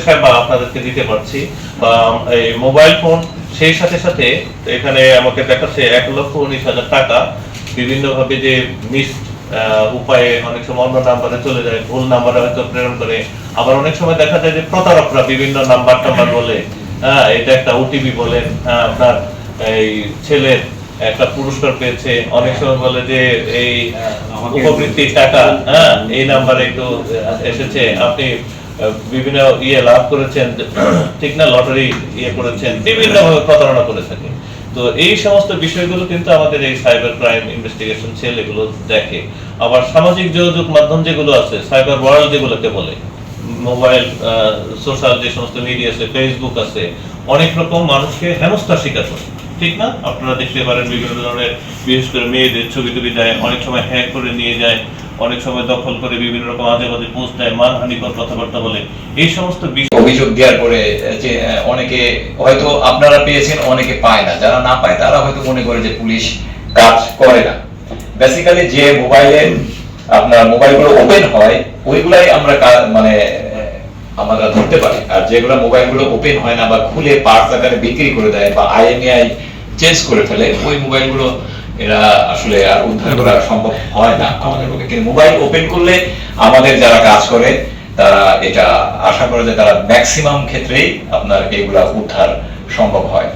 সেবা আপনাদেরকে দিতে পারছি, বা এই মোবাইল ফোন, সেই সাথে সাথে এখানে আমাকে দেখাচ্ছে 1,19,000 টাকা বিভিন্নভাবে যে মিস উপায়ে অনেক সময় অন্য নাম্বারে চলে যায়, ভুল নাম্বারে হয়তো প্রেরণ করে। আবার অনেক সময় দেখা যায় যে প্রতারকরা বিভিন্ন নাম্বার বলে, এটা একটা ওটিপি বলেন, আপনার এই ছেলের একটা পুরস্কার পেয়েছে, অনেক সময় বলে যে এই উপবৃত্তির টাকা এই নাম্বারে একটু এসেছে, আপনি বিভিন্ন লাভ করেছেন, ঠিক না, লটারি করেছেন, বিভিন্ন ভাবে প্রতারণা করে থাকে। তো এই সমস্ত বিষয়গুলো কিন্তু আমাদের এই সাইবার ক্রাইম ইনভেস্টিগেশন সেল এগুলো দেখে। আবার সামাজিক যোগাযোগ মাধ্যম যেগুলো আছে, সাইবার ওয়ার্ল্ড যেগুলোকে বলে, মোবাইল সোশ্যাল যে সমস্ত মিডিয়া আছে, ফেসবুক আছে, অনেক রকম মানুষকে হেনস্থার শিকার করে, ঠিক না? আপনারা দেখতে পারেন বিভিন্ন ধরনের, বিশেষ করে মেয়েদের ছবি টবি দেয়, অনেক সময় হ্যাক করে নিয়ে যায়, অনেক সময় দখল করে বিভিন্ন রকম আজে বাজে পোস্ট দেয়, মানহানিকর কথাবার্তা বলে। এই সমস্ত অভিযোগ দেওয়ার পরে যে অনেকে হয়তো আপনারা পেয়েছেন, অনেকে পায় না, যারা না পায় তারা হয়তো মনে করে যে পুলিশ কাজ করে না। বেসিক্যালি যে মোবাইলে আপনার মোবাইলগুলো ওপেন হয় ওইগুলাই আমরা মানে আমরা ধরতে পারি, আর যেগুলো মোবাইলগুলো ওপেন হয় না বা খুলে পার্টস আকারে বিক্রি করে দেয় বা IMEI চেঞ্জ করে ফেলে, ওই মোবাইলগুলো এরা আসলে আর উদ্ধার করা সম্ভব হয় না আমাদের পক্ষে। কিন্তু মোবাইল ওপেন করলে আমাদের যারা কাজ করে তারা এটা আশা করে যে তারা ম্যাক্সিমাম ক্ষেত্রেই আপনার এগুলা উদ্ধার সম্ভব হয়।